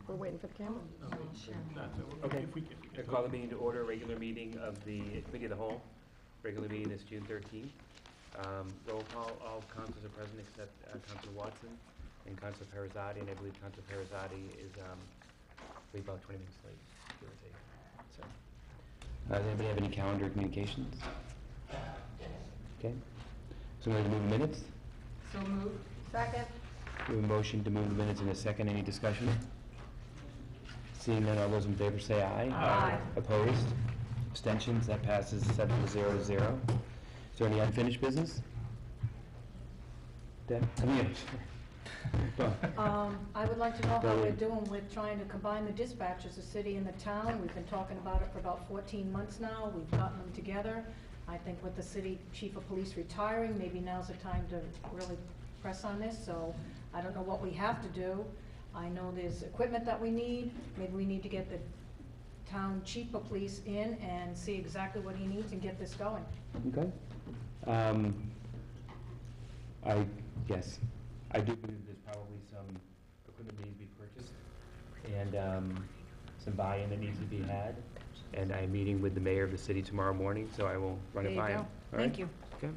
We're waiting for the camera. Okay. I call the meeting to order, regular meeting of the Committee of the Whole. Regular meeting is June 13th. Roll call, all councils are present except Councilor Watson and Councilor Perizzotti, and I believe Councilor Perizzotti is about 20 minutes late, give or take. So, does anybody have any calendar communications? Okay. So I'm going to move the minutes. So moved. Second. We have a motion to move the minutes in a second. Any discussion? Seeing none, all those in favor say aye. Aye. Opposed? Abstentions? That passes 7-0. Is there any unfinished business? Deb, come here. I would like to know how we're doing with trying to combine the dispatchers, the city and the town. We've been talking about it for about 14 months now. We've gotten them together. I think with the city chief of police retiring, maybe now's the time to really press on this. So I don't know what we have to do. I know there's equipment that we need. Maybe we need to get the town chief of police in and see exactly what he needs and get this going. Okay. Yes, I do believe there's probably some equipment that needs to be purchased and some buy-in that needs to be had. And I'm meeting with the mayor of the city tomorrow morning, so I will run it by him. Thank you. Okay.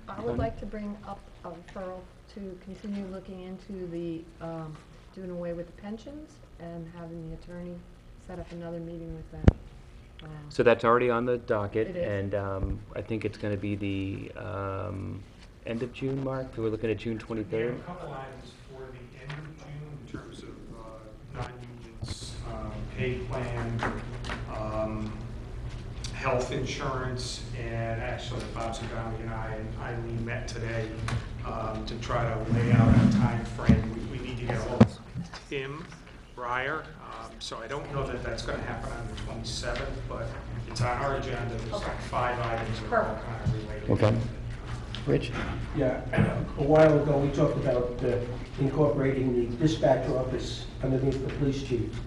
I would like to bring up a referral to continue looking into the, doing away with the pensions and having the attorney set up another meeting with them. So that's already on the docket. It is. And I think it's going to be the end of June, Mark? We're looking at June 23rd? We have a couple items for the end of June in terms of non-unions, pay plan, health insurance, and actually Bob Zagami and I and Eileen met today to try to lay out a time frame. We need to get a hold of Tim Breyer, so I don't know that that's going to happen on the 27th, but it's on our agenda. There's like 5 items that are all kind of related. Okay. Rich? Yeah, a while ago we talked about incorporating the dispatch office underneath the police chief.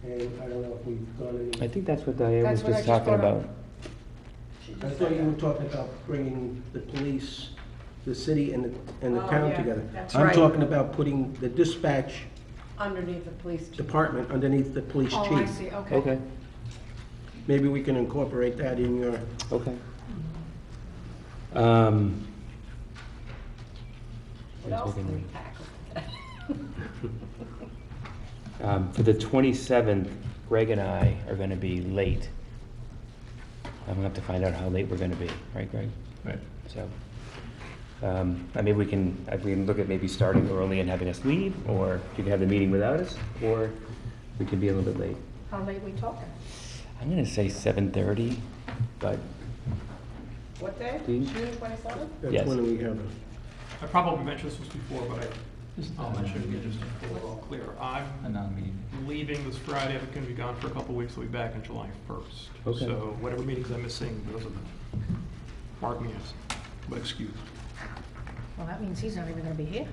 And I don't know if we've gone any. I think that's what Diane was That's what I just just talking brought up. about. I thought you were talking about bringing the police, the city and the Oh, town yeah, together. that's I'm right. talking about putting the dispatch Underneath the police chief. department underneath the police chief. Oh, I see, okay. Okay. Maybe we can incorporate that in your. Okay. What else do we tackle? For the 27th, Greg and I are going to be late. I'm going to have to find out how late we're going to be, right, Greg? Right. So, I mean, we can look at maybe starting early and having us leave, or you can have the meeting without us, or we can be a little bit late. How late we talking? I'm going to say 7:30, but What day? Do you- June 27th? That's Yes. when we have I probably mentioned this before, but I'll mention it again just so we're all clear. I'm leaving this Friday. I'm going to be gone for a couple of weeks. I'll be back on July 1st. Okay. So whatever meetings I'm missing, those are the, mark me as, but excuse. Well, that means he's not even gonna be here.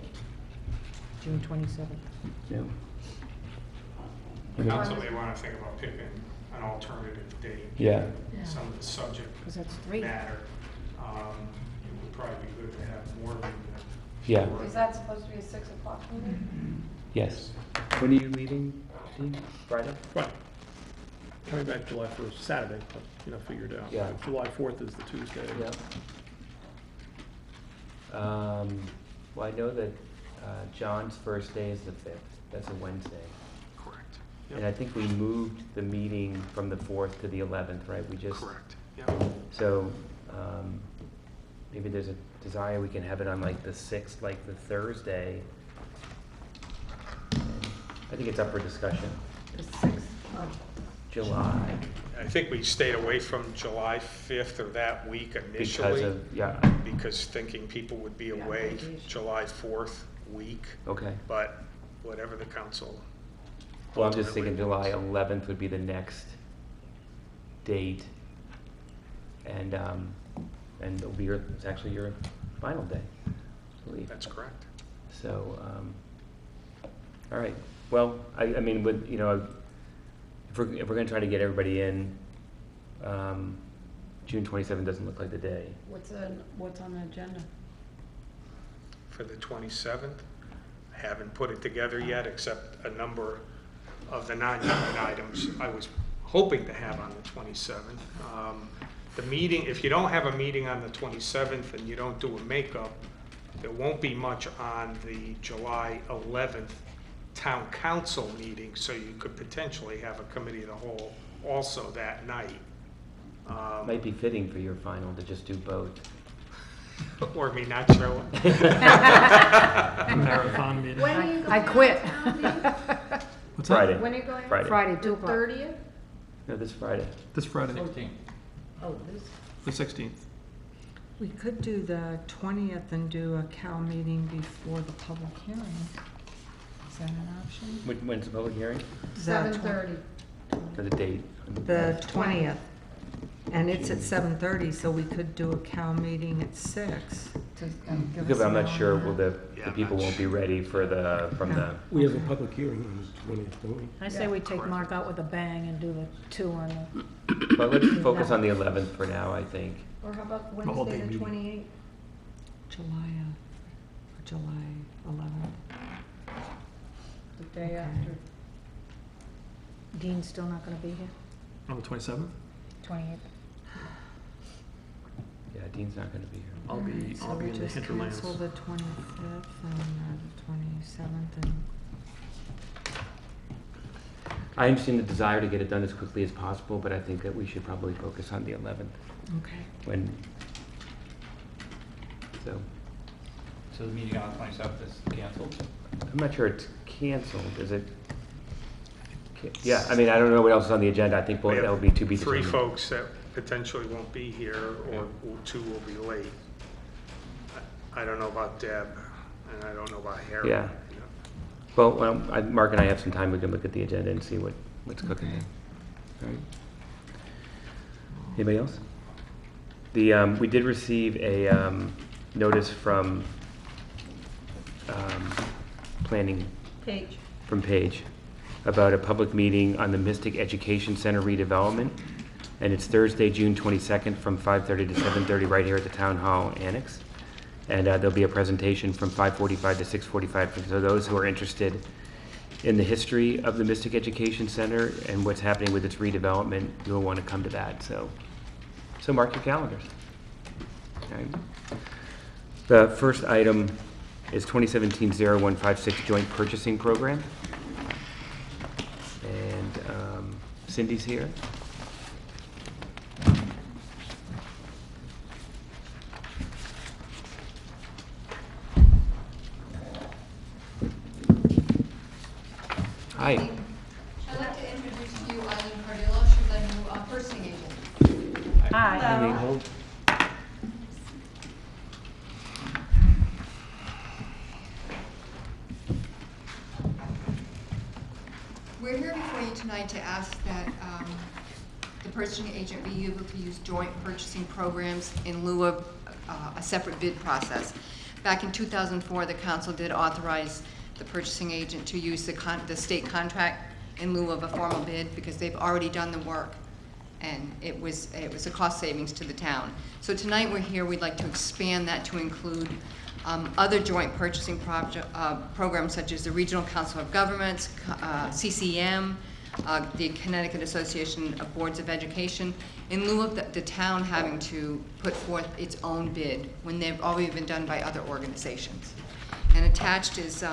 June 27th. yeah. The council may want to think about picking an alternative date. Yeah. Some of the subject Because that's 3. matter. It would probably be good to have more than. Yeah. Is that supposed to be a 6 o'clock meeting? Yes. When are you leaving, Steve? Friday? Well, coming back July 1st, Saturday, but, figured out. Yeah. July 4th is the Tuesday. Yeah. Well, I know that John's first day is the 5th. That's a Wednesday. Correct. And I think we moved the meeting from the 4th to the 11th, right? We just. Correct. Yeah. So maybe there's a desire we can have it on like the 6th, like the Thursday. I think it's up for discussion. The 6th of July. I think we stayed away from July 5th or that week initially. Because thinking people would be away vacation. July 4th week, Okay. but whatever the council. Well, I'm just ultimately thinking July wants. 11th would be the next date. And it's actually your final day, I believe. That's correct. So, all right. Well, I mean, with, if we're going to try to get everybody in, June 27th doesn't look like the day. What's on the agenda? For the 27th, haven't put it together yet, except a number of the non-union items I was hoping to have on the 27th. The meeting, if you don't have a meeting on the 27th and you don't do a makeup, there won't be much on the July 11th town council meeting, so you could potentially have a committee of the whole also that night. Might be fitting for your final to just do both. Or me not show up. Marathon meeting. When are you going I quit. out of town, Dave? What's Friday. that? When are you going? out? Friday. Friday, 2 The o'clock. 30th? No, this Friday. This Friday, Oh, this, the 16th. We could do the 20th and do a Cal meeting before the public hearing. Is that an option? When's the public hearing? Is that 7:30. For the date? The 20th. And it's at 7:30, so we could do a Cal meeting at 6. to give Because us I'm an not sure, hour. will the Yeah, people I'm not won't be ready for the, from the, We have a public hearing on the 20th, don't we? I say we take Mark out with a bang and do the 2 on the, well, let's focus on the 11th for now, I think. Or how about whole day Wednesday, the meeting. 28th? July 11th. The day Okay. after. Dean's still not gonna be here, On the 27th? 28th. Yeah, Dean's not gonna be here. I'll be, So I'll be we in the just hinterlands. cancel the 25th and the 27th and I understand the desire to get it done as quickly as possible, but I think that we should probably focus on the 11th okay. when, so, So the meeting on the 27th is canceled? I'm not sure it's canceled, is it? Yeah, I mean, I don't know what else is on the agenda, I think We have that will be to be Three determined. folks that potentially won't be here, or 2 will be late. I don't know about Deb, and I don't know about Harry. Yeah. you know. Well, Mark and I have some time, we can look at the agenda and see what's cooking Okay. there. All right. Anybody else? We did receive a notice from planning, Page. from Paige, about a public meeting on the Mystic Education Center redevelopment. And it's Thursday, June 22nd, from 5:30 to 7:30, right here at the Town Hall Annex. And there'll be a presentation from 5:45 to 6:45 for those who are interested in the history of the Mystic Education Center and what's happening with its redevelopment. You'll want to come to that, so mark your calendars. Okay. The first item is 2017-0156 Joint Purchasing Program. And Cindy's here. Hi. I'd like to introduce to you Eileen Cardillo. She's our new purchasing agent. Hi. Hello. We're here before you tonight to ask that the purchasing agent be able to use joint purchasing programs in lieu of a separate bid process. Back in 2004, the council did authorize the purchasing agent to use the state contract in lieu of a formal bid because they've already done the work, and it was a cost savings to the town. So tonight we're here, we'd like to expand that to include other joint purchasing programs such as the Regional Council of Governments, CCM, the Connecticut Association of Boards of Education, in lieu of the town having to put forth its own bid when they've already been done by other organizations. And attached is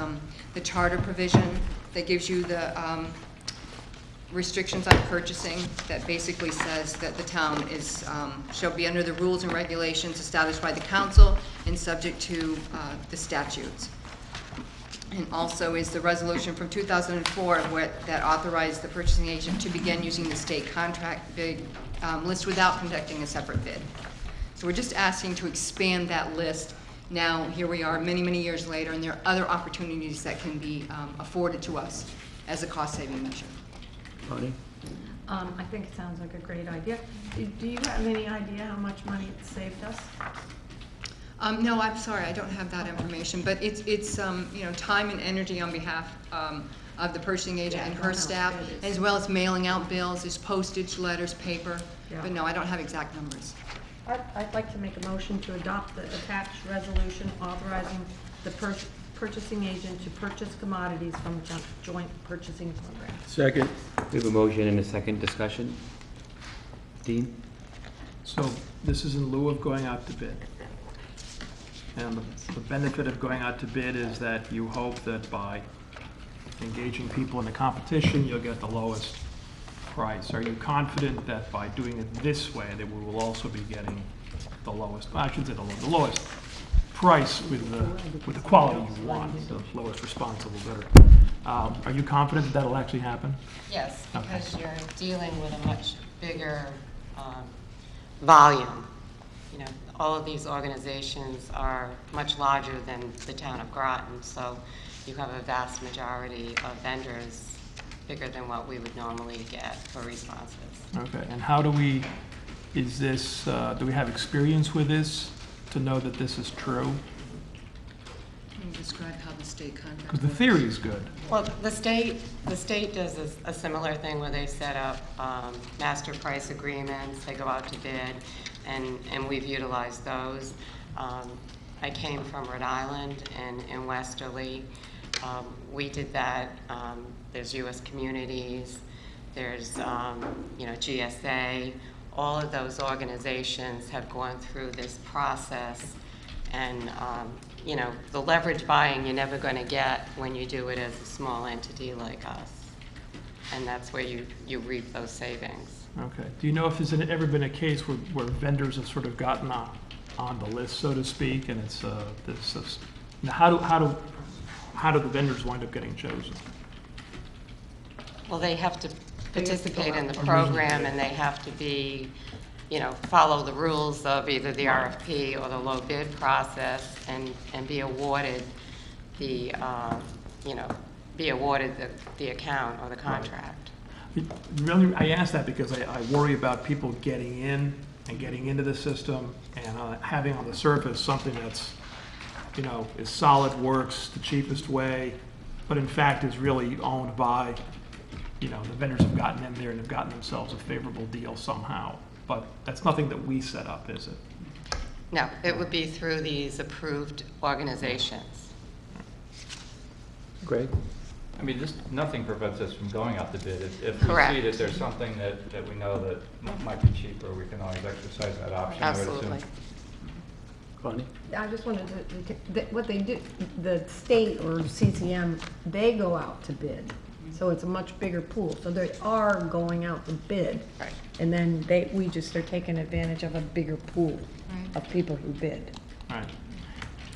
the charter provision that gives you the restrictions on purchasing that basically says that the town is shall be under the rules and regulations established by the council and subject to the statutes. And also is the resolution from 2004 that authorized the purchasing agent to begin using the state contract bid list without conducting a separate bid. So we're just asking to expand that list. Now, here we are many, many years later, and there are other opportunities that can be afforded to us as a cost-saving measure. Bonnie? I think it sounds like a great idea. Do you have any idea how much money it saved us? No, I'm sorry, I don't have that information, but it's you know, time and energy on behalf of the purchasing agent Yeah, and I her don't know staff, what it is. as well as mailing out bills, there's postage, letters, paper, Yeah. but no, I don't have exact numbers. I'd like to make a motion to adopt the attached resolution authorizing the purchasing agent to purchase commodities from joint purchasing program. Second. We have a motion and a second discussion. Dean? So this is in lieu of going out to bid. And the benefit of going out to bid is that you hope that by engaging people in the competition, you'll get the lowest price. Are you confident that by doing it this way, that we will also be getting the lowest, I should say the lowest price with the quality you want, the lowest responsible bidder? Are you confident that that'll actually happen? Yes, Okay. because you're dealing with a much bigger volume. You know, all of these organizations are much larger than the town of Groton, so you have a vast majority of vendors bigger than what we would normally get for responses. Okay, and how do we, is this, do we have experience with this to know that this is true? Can you describe how the state contract Because the theory is good. Well, the state does a similar thing where they set up master price agreements, they go out to bid, and we've utilized those. I came from Rhode Island and in Westerly. We did that. There's U.S. Communities, there's GSA. All of those organizations have gone through this process, and the leverage buying you're never going to get when you do it as a small entity like us, and that's where you reap those savings. Okay. Do you know if there's ever been a case where vendors have sort of gotten on the list, so to speak, and it's now how do the vendors wind up getting chosen? Well, they have to participate in the program, and they have to be, follow the rules of either the RFP or the low bid process, and be awarded the account or the contract. Really, I ask that because I worry about people getting in and getting into the system and having on the surface something that's, is solid, works the cheapest way, but in fact is really owned by, the vendors have gotten in there and have gotten themselves a favorable deal somehow. But that's nothing that we set up, is it? No, it would be through these approved organizations. Greg? I mean, nothing prevents us from going out to bid. If we Correct. see that there's something that we know that might be cheaper, we can always exercise that option. I would assume. Absolutely. Bonnie? I just wanted what they do, the state or CCM, they go out to bid. So it's a much bigger pool. So they are going out to bid. Right. And then we just are taking advantage of a bigger pool of people who bid. All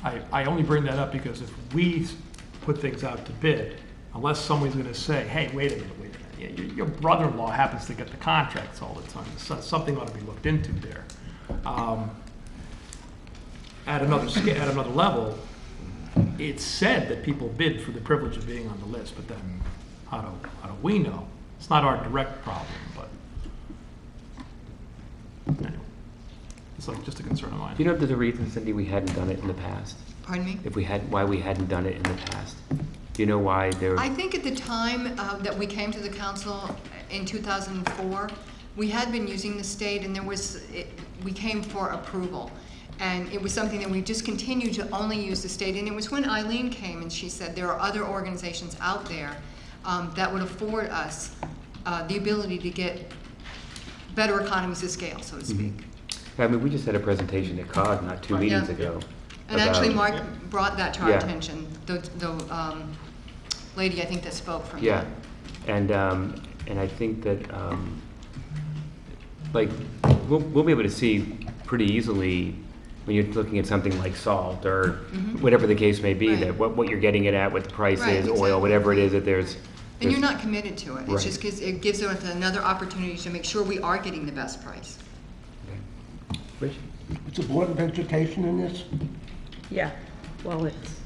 right. I only bring that up because if we put things out to bid, unless somebody's going to say, hey, wait a minute, your brother-in-law happens to get the contracts all the time, so something ought to be looked into there. At another level, it's said that people bid for the privilege of being on the list, but then how do we know? It's not our direct problem, but anyway, it's like just a concern of mine. Do you know if there's a reason, Cindy, we hadn't done it in the past? Pardon me? Why we hadn't done it in the past? Do you know why there? I think at the time that we came to the council in 2004, we had been using the state, and we came for approval. And it was something that we just continued to only use the state. And it was when Eileen came and she said there are other organizations out there that would afford us the ability to get better economies of scale, so to speak. I mean, we just had a presentation at C.O.W. not two meetings ago. And actually, about- Mark brought that to our Yeah. attention, the lady, I think, that spoke from Yeah, him. and I think that, we'll be able to see pretty easily when you're looking at something like salt or whatever the case may be, Right. that what you're getting it at, what the price Right, is, exactly. oil, whatever it is, that there's. And you're not committed to it. It's Right. just it gives us another opportunity to make sure we are getting the best price. Rich? Is the Board of Education in this? Yeah, well, it's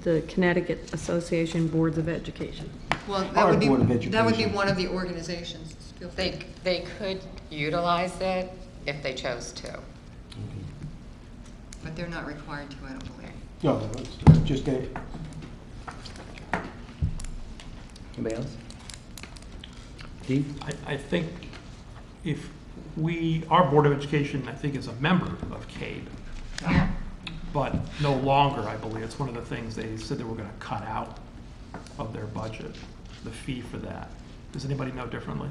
the Connecticut Association Boards of Education. Well, Our that would be Board of Education. one of the organizations. Feel free. They could utilize it if they chose to. But they're not required to, I don't believe. No, it's just a, Anybody else? Steve? I think if our Board of Education, I think, is a member of C.O.W. but no longer, I believe. It's one of the things they said they were gonna cut out of their budget, the fee for that. Does anybody know differently?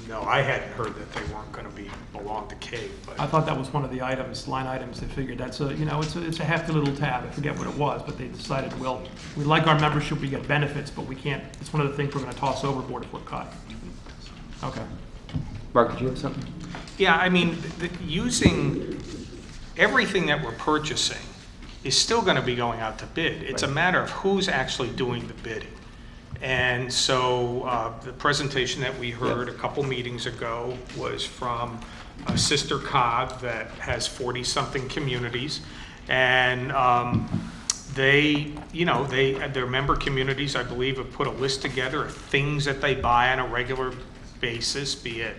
No, I hadn't heard that they weren't gonna belong to Cave, I but thought that was one of the items, line items, they figured that's a, you know, it's a hefty little tab, I forget what it was, but they decided, well, we like our membership, we get benefits, but we can't, it's one of the things we're gonna toss overboard if we're cut. Okay. Mark, did you have something? yeah, I mean, using everything that we're purchasing is still gonna be going out to bid. It's a Right. matter of who's actually doing the bidding. And so the presentation that we heard a couple meetings ago was from a sister COG that has 40-something communities. And they, you know, their member communities, I believe, have put a list together of things that they buy on a regular basis, be it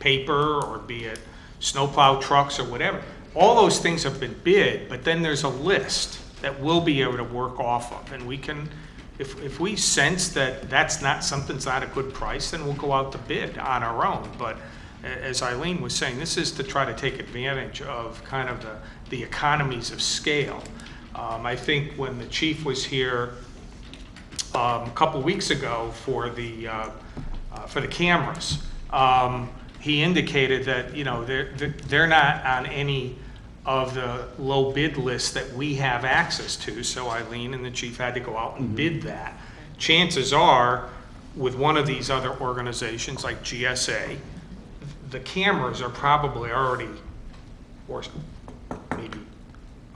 paper or be it snowplow trucks or whatever. All those things have been bid, but then there's a list that we'll be able to work off of. And we can, if we sense that something's not a good price, then we'll go out to bid on our own. But as Eileen was saying, this is to try to take advantage of kind of the economies of scale. I think when the chief was here a couple weeks ago for the cameras, he indicated that, you know, they're not on any of the low bid lists that we have access to, so Eileen and the chief had to go out and bid that. Chances are, with one of these other organizations like GSA, the cameras are probably already, or maybe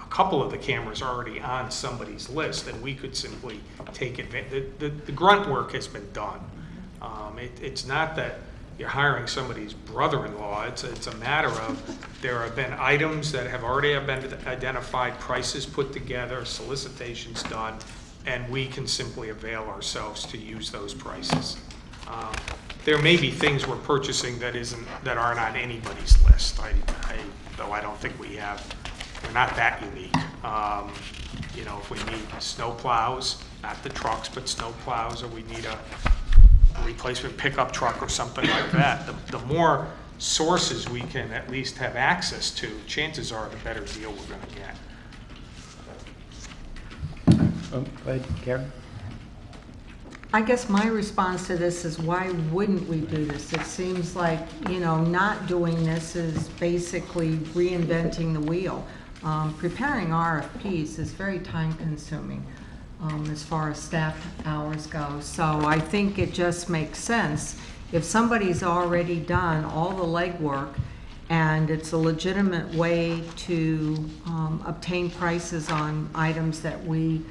a couple of the cameras are already on somebody's list, and we could simply take advantage. The grunt work has been done. It's not that you're hiring somebody's brother-in-law. It's a matter of there have been items that have already been identified, prices put together, solicitations done, and we can simply avail ourselves to use those prices. There may be things we're purchasing that aren't on anybody's list. Though I don't think we're not that unique. You know, if we need snow plows, not the trucks, but snow plows, or we need a replacement pickup truck or something like that, the more sources we can at least have access to, chances are the better deal we're going to get. Go ahead, Karen. I guess my response to this is, why wouldn't we do this? It seems like, you know, not doing this is basically reinventing the wheel. Preparing RFPs is very time consuming as far as staff hours go. So I think it just makes sense. If somebody's already done all the legwork and it's a legitimate way to obtain prices on items that we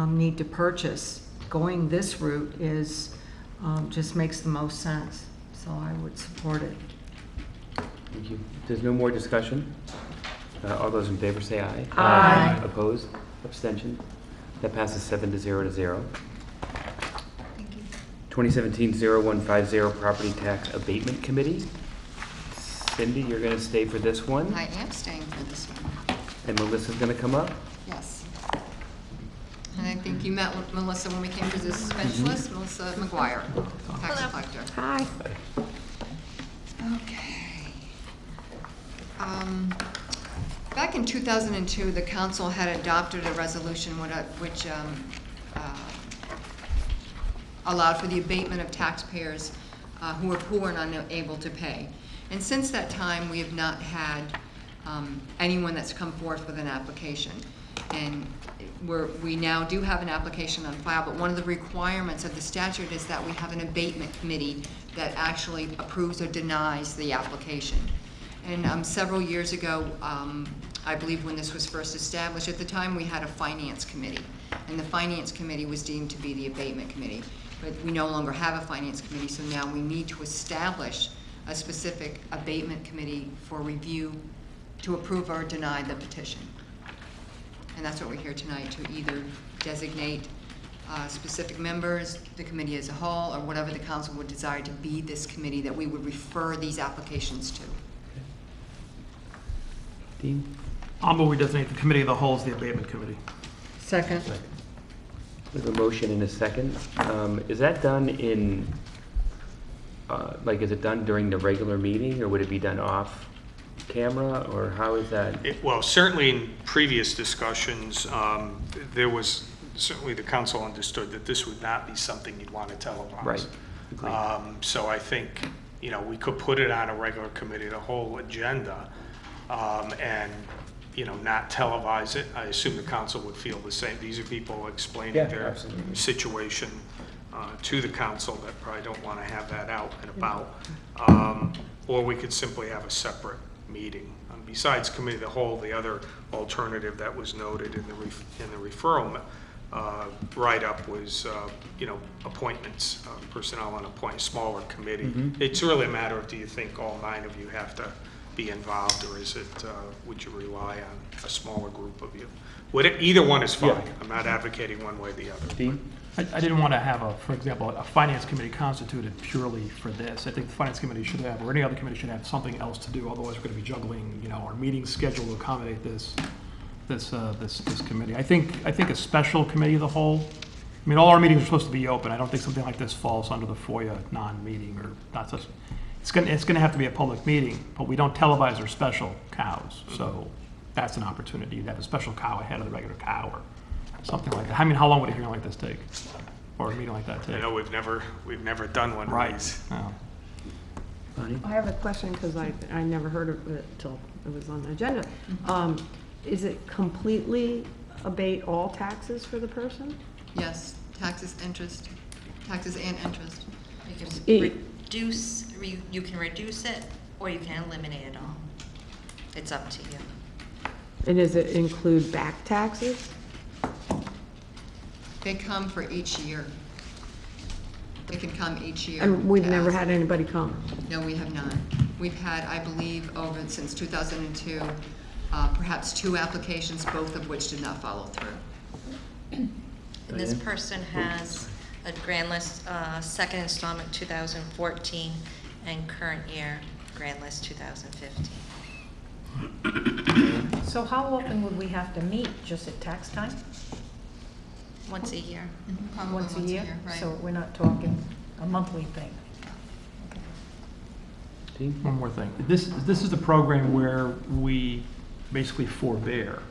need to purchase, going this route is just makes the most sense. So I would support it. Thank you. If there's no more discussion, all those in favor say aye. Aye. Opposed? Abstention? That passes 7 to 0 to 0. Thank you. 2017-0150 Property Tax Abatement Committee. Cindy, you're going to stay for this one, I am staying for this one, and Melissa's going to come up. yes. And I think you met with Melissa when we came to the suspense list, Melissa McGuire, tax collector. Hi. Okay. Back in 2002, the council had adopted a resolution which allowed for the abatement of taxpayers who are poor and unable to pay. And since that time, we have not had anyone that's come forth with an application. And we now do have an application on file, but one of the requirements of the statute is that we have an abatement committee that actually approves or denies the application. And several years ago, I believe when this was first established, at the time we had a finance committee, and the finance committee was deemed to be the abatement committee. But we no longer have a finance committee, so now we need to establish a specific abatement committee for review to approve or deny the petition. And that's what we're here tonight, to either designate specific members, the committee as a whole, or whatever the council would desire to be this committee that we would refer these applications to. Dean? I'll move we designate the committee of the whole as the abatement committee. Second. We have a motion and a second. Is that done is it done during the regular meeting, or would it be done off camera, or how is that? Well, certainly in previous discussions, there was, certainly the council understood that this would not be something you'd want to televise. Right. Agreed. So I think, you know, we could put it on a regular committee, the whole agenda, and, you know, not televise it. I assume the council would feel the same. These are people explaining Yeah, their absolutely. situation to the council that probably don't want to have that out and about. Or we could simply have a separate meeting. Besides committee of the whole, the other alternative that was noted in the referral write-up was, you know, appointments, personnel on a smaller committee. Mm-hmm. It's really a matter of, do you think all 9 of you have to be involved, or is it, would you rely on a smaller group of you? Either one is fine. Yeah. I'm not advocating one way or the other. Dean? I didn't want to have for example, a finance committee constituted purely for this. I think the finance committee should have, or any other committee should have something else to do, otherwise we're going to be juggling, you know, our meeting schedule to accommodate this committee. I think a special committee of the whole, I mean, all our meetings are supposed to be open. I don't think something like this falls under the FOIA non-meeting, or not such, it's going to have to be a public meeting, but we don't televise our special cows, so that's an opportunity to have a special cow ahead of the regular cow, or something like that. I mean, how long would a hearing like this take, or a meeting like that take? I know we've never done one of Right. these. Oh. Bonnie? I have a question, because I never heard of it till it was on the agenda. Is it completely abate all taxes for the person? Yes, taxes and interest. You can E- reduce, you can reduce it, or you can eliminate it all. It's up to you. And does it include back taxes? They come for each year. They can come each year. And we've to never ask. had anybody come. No, we have not. We've had, I believe, since 2002, perhaps 2 applications, both of which did not follow through. And this Diane? person has a grand list, second installment 2014, and current year grand list 2015. So how often would we have to meet? Just at tax time? Once a year. Probably Once a year? right. So we're not talking a monthly thing? Dean? One more thing. This is the program where we basically forbear,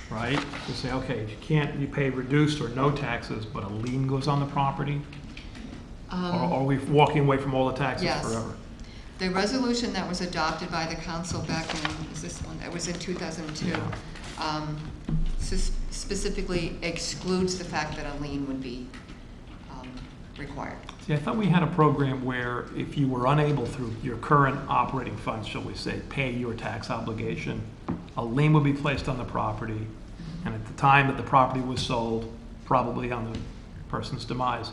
right? We say, okay, if you pay reduced or no taxes, but a lien goes on the property? Or are we walking away from all the taxes Yes. forever? The resolution that was adopted by the council back in, is this one, that was in 2002, specifically excludes the fact that a lien would be required. See, I thought we had a program where if you were unable through your current operating funds, shall we say, pay your tax obligation, a lien would be placed on the property, and at the time that the property was sold, probably on the person's demise,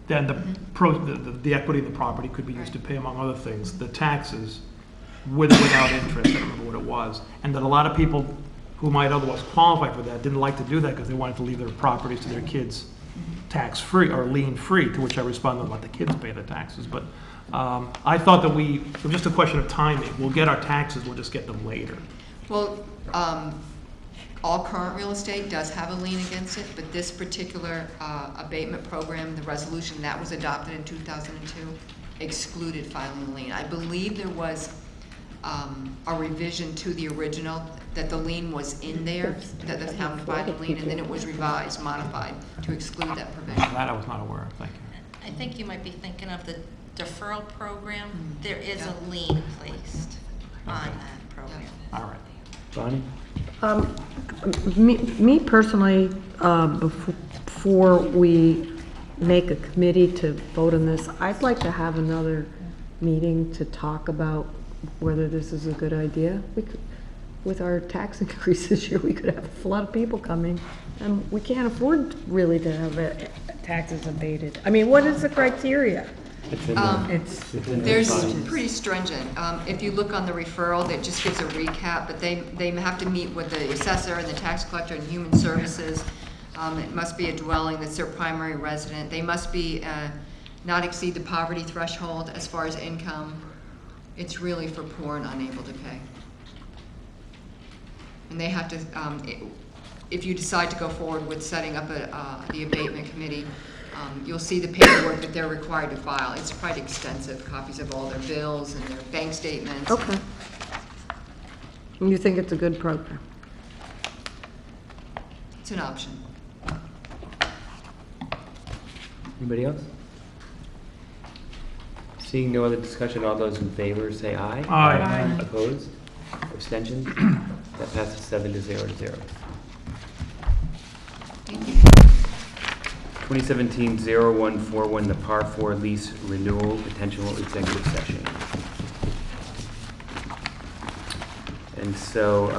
then the equity of the property could be used to pay, among other things, the taxes without interest. I don't remember what it was. And that a lot of people who might otherwise qualify for that didn't like to do that because they wanted to leave their properties to their kids tax-free or lien-free, to which I responded, let the kids pay the taxes. But I thought that it was just a question of timing. We'll get our taxes, we'll just get them later. Well, all current real estate does have a lien against it, but this particular abatement program, the resolution that was adopted in 2002, excluded filing a lien. I believe there was a revision to the original, that the lien was in there, that the town filed a lien, and then it was revised, modified to exclude that provision. That I was not aware of, thank you. I think you might be thinking of the deferral program. There is Yeah. a lien placed on that program. All right. Bonnie? Me personally, before we make a committee to vote on this, I'd like to have another meeting to talk about whether this is a good idea. With our tax increase this year, we could have a lot of people coming, and we can't afford really to have taxes abated. I mean, what is the criteria? There's pretty stringent. If you look on the referral, that just gives a recap, but they have to meet with the assessor and the tax collector and human services. It must be a dwelling that's their primary resident. They must be not exceed the poverty threshold as far as income. It's really for poor and unable to pay. And they have to, if you decide to go forward with setting up the abatement committee, you'll see the paperwork that they're required to file. It's quite extensive, copies of all their bills and their bank statements. Okay. You think it's a good program? It's an option. Anybody else? Seeing no other discussion, all those in favor say aye. Aye. Opposed? Abstentions? That passes 7 to 0 to 0. 2017-0141, the Par 4 lease renewal, potential executive session. And so,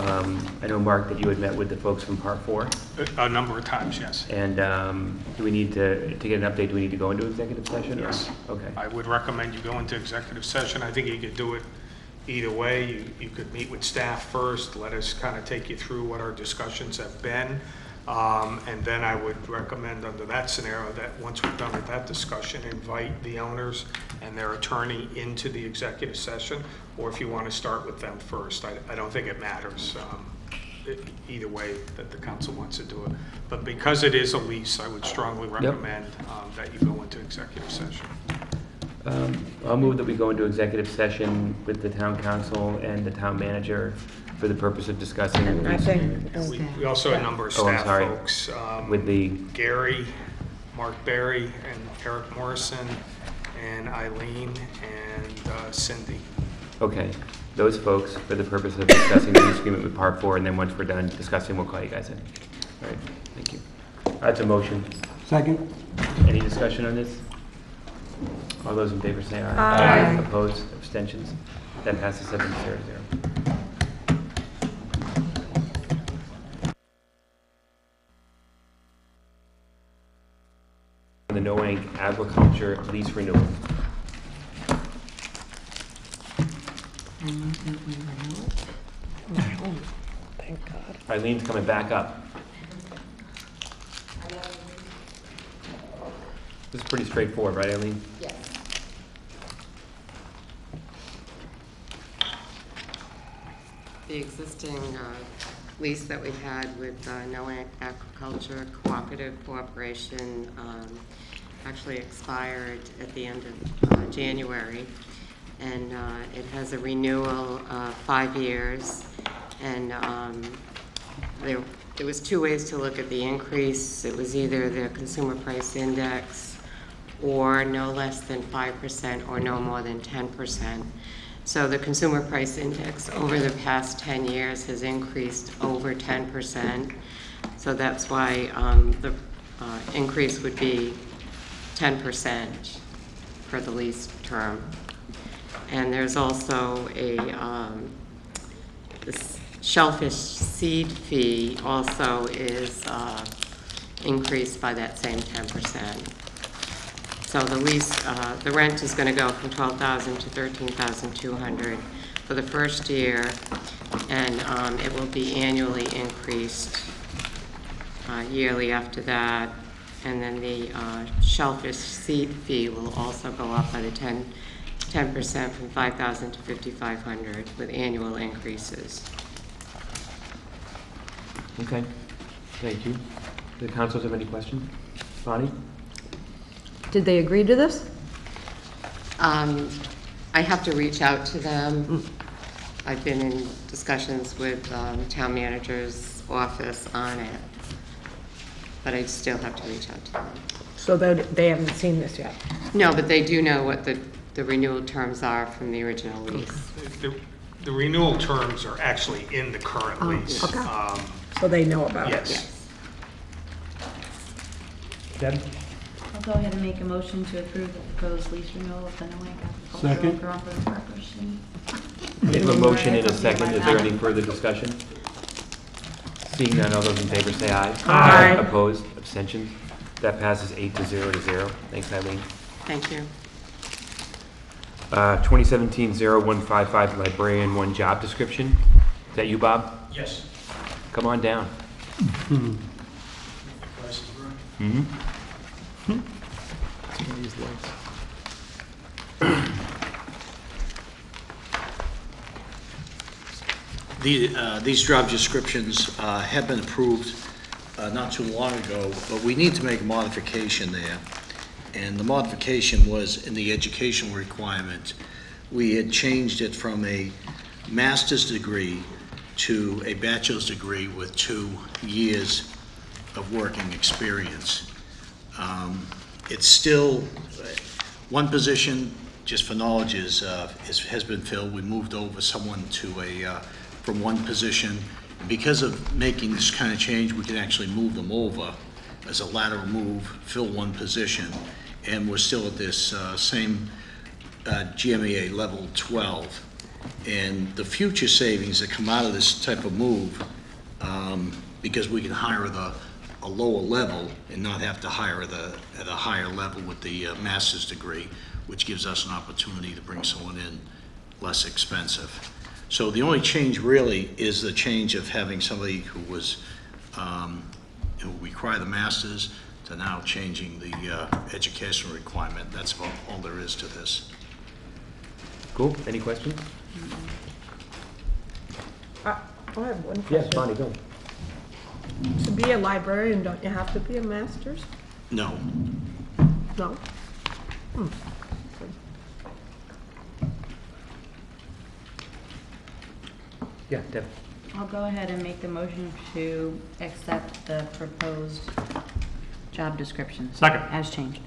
I know, Mark, that you had met with the folks from Par 4. A number of times, yes. And do we need to get an update, do we need to go into executive session? or- Yes. Okay. I would recommend you go into executive session. I think you could do it either way. You could meet with staff first, let us kind of take you through what our discussions have been. And then I would recommend under that scenario that once we're done with that discussion, invite the owners and their attorney into the executive session, or if you want to start with them first. I don't think it matters either way that the council wants to do it. But because it is a lease, I would strongly recommend that you go into executive session. I'll move that we go into executive session with the town council and the town manager for the purpose of discussing. And I think, We also have a number of Oh, I'm staff sorry. folks. With the, Gary, Mark Berry, and Eric Morrison, and Eileen, and Cindy. okay, those folks for the purpose of discussing the lease agreement with Par 4, and then once we're done discussing, we'll call you guys in. All right, thank you. That's a motion. Second? Any discussion on this? All those in favor say aye. Aye. Opposed, abstentions? That passes 7 to 0 to 0. The No-Ank Agriculture lease renewal. thank God. Eileen's coming back up. This is pretty straightforward, right, Eileen? Yes. The existing lease that we had with No-Ank Agriculture Cooperative Corporation actually expired at the end of January. And it has a renewal of 5 years. And there was two ways to look at the increase. It was either the consumer price index or no less than 5% or no more than 10%. So the consumer price index over the past 10 years has increased over 10%. So that's why the increase would be 10% for the lease term. And there's also a this shellfish seed fee also is increased by that same 10%. So the lease, the rent is going to go from $12,000 to $13,200 for the first year, and it will be annually increased yearly after that. And then the shellfish seed fee will also go up by the 10% from $5,000 to $5,500 with annual increases. Okay, thank you. Do the councilors have any questions? Bonnie? Did they agree to this? I have to reach out to them. I've been in discussions with town manager's office on it, but I still have to reach out to them. So they haven't seen this yet? No, but they do know what the renewal terms are from the original lease. The renewal terms are actually in the current lease. Okay. So they know about it? Yes. Deb? I'll go ahead and make a motion to approve the proposed lease renewal of the No-Ank Agricultural Cooperative Corporation. We have a motion and a second. Is there any further discussion? Seeing none, all those in favor say aye. Aye. Opposed? Abstentions? That passes 8 to 0 to 0. Thanks, Eileen. Thank you. 2017-0155, Librarian 1 job description. Is that you, Bob? Yes. Come on down. Mm-hmm. These job descriptions have been approved not too long ago, but we need to make a modification there. And the modification was in the educational requirement. We had changed it from a master's degree to a bachelor's degree with 2 years of working experience. It's still, one position, just for knowledge, has been filled. We moved over someone to from one position. Because of making this kind of change, we can actually move them over as a lateral move, fill one position, and we're still at this same GMEA level 12. And the future savings that come out of this type of move, because we can hire a lower level and not have to hire at a higher level with the master's degree, which gives us an opportunity to bring someone in less expensive. So the only change really is the change of having somebody who was, who require the master's to now changing the educational requirement. That's about all there is to this. Cool, any questions? I have one question. Yes, Bonnie, go. To be a librarian, don't you have to be a master's? No. No? Hmm. Yeah, Deb. I'll go ahead and make the motion to accept the proposed job description. Second. As changed.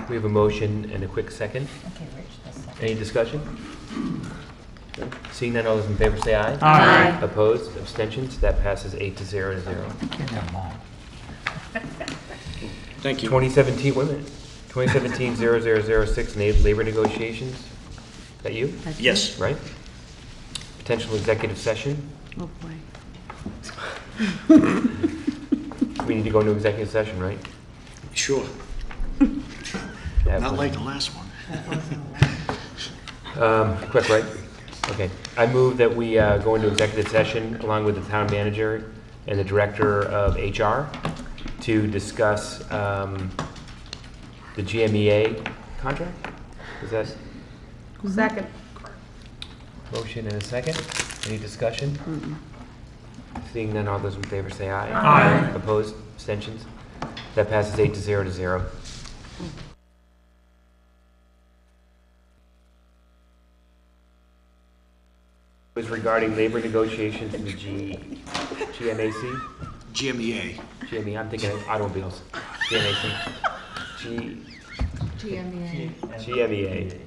We have a motion and a quick second. Okay, Rich, that's second. Any discussion? No? Seeing none, all those in favor say aye. Aye. Opposed, abstentions, that passes 8 to 0 to 0. Thank you. 2017, wait a minute. 2017-0006, labor negotiations. Is that you? That's Yes. Right? Potential executive session. Oh, boy. We need to go into executive session, right? Sure. Yeah, Not like the last one. Quick, right? Okay. I move that we go into executive session along with the town manager and the director of HR to discuss the GMEA contract. Is that Second. motion and a second? Any discussion? Seeing none, all those in favor say aye. Aye. Opposed? Abstentions? That passes 8 to 0 to 0. Was regarding labor negotiations in the GMAC? GMEA. GME, I'm thinking of automobiles. GMAC. GMEA. GMEA.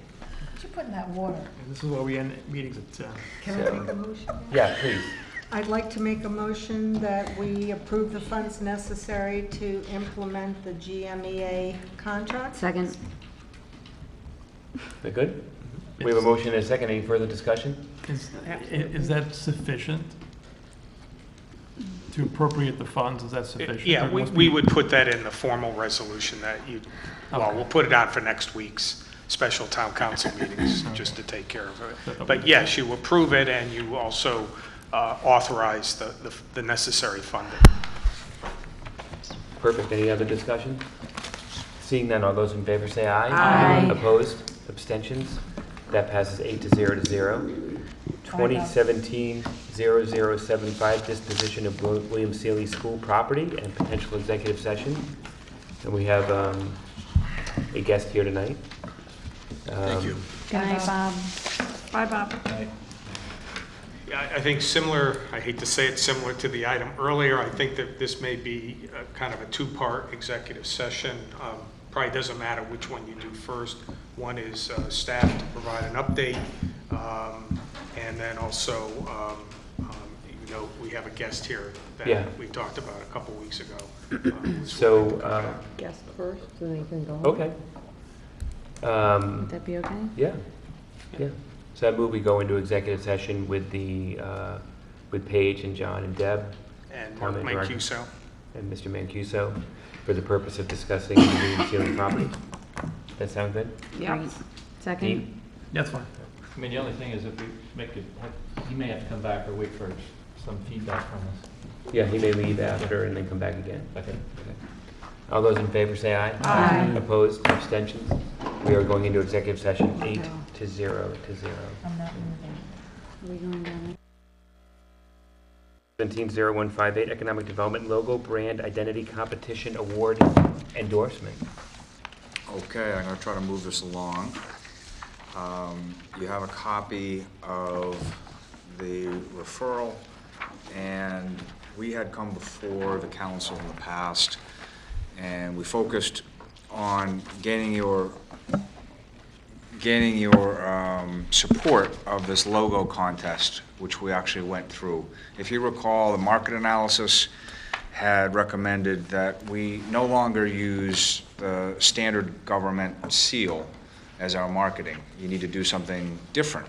What you put in that water? This is where we end meetings at 10. Can I make a motion? Yeah, please. I'd like to make a motion that we approve the funds necessary to implement the GMEA contract. Second. We good? We have a motion and a second. Any further discussion? Is that sufficient? To appropriate the funds, is that sufficient? Yeah, Or must we would put that in the formal resolution that you, well, Okay. we'll put it on for next week's special town council meetings, just to take care of it. But yes, you approve it, and you also authorize the necessary funding. Perfect. Any other discussion? Seeing none, all those in favor say aye. Aye. Opposed? Abstentions? That passes 8 to 0 to 0. 2017-0075, disposition of William Seeley School property and potential executive session. And we have a guest here tonight. Thank you. Good night, Bob. Bye, Bob. Yeah, I think similar, I hate to say it, similar to the item earlier, I think that this may be kind of a two-part executive session. Probably doesn't matter which one you do first. One is staff to provide an update, and then also, you know, we have a guest here Yeah. that we talked about a couple weeks ago. So, Guest first, then you can go home. okay. Would that be okay? Yeah, yeah. So I move we go into executive session with with Paige and John and Deb And Town Mark manager. Mancuso. and Mr. Mancuso for the purpose of discussing the William Seeley property. That sound good? Yeah. Great. Second? Dean? That's fine. I mean, the only thing is if we make it, he may have to come back or wait for some feedback from us. Yeah, he may leave after and then come back again. Okay. All those in favor say aye. Aye. Opposed, abstentions? We are going into executive session 8 to 0 to 0. I'm not moving. Are we going down? 17-0158, Economic Development Logo Brand Identity Competition Award Endorsement. Okay, I'm going to try to move this along. You have a copy of the referral and we had come before the council in the past, and we focused on gaining your support of this logo contest, which we actually went through. If you recall, the market analysis had recommended that we no longer use the standard government seal as our marketing. You need to do something different.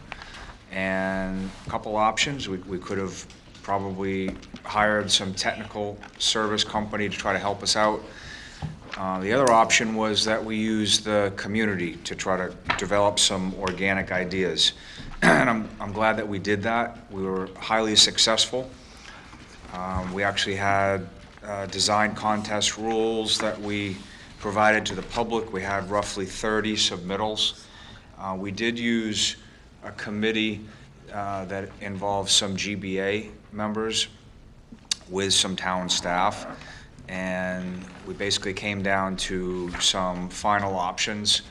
And a couple options, we could have probably hired some technical service company to try to help us out. The other option was that we use the community to try to develop some organic ideas. And I'm glad that we did that. We were highly successful. We actually had design contest rules that we provided to the public. We had roughly 30 submittals. We did use a committee that involves some GBA members with some town staff, and we basically came down to some final options.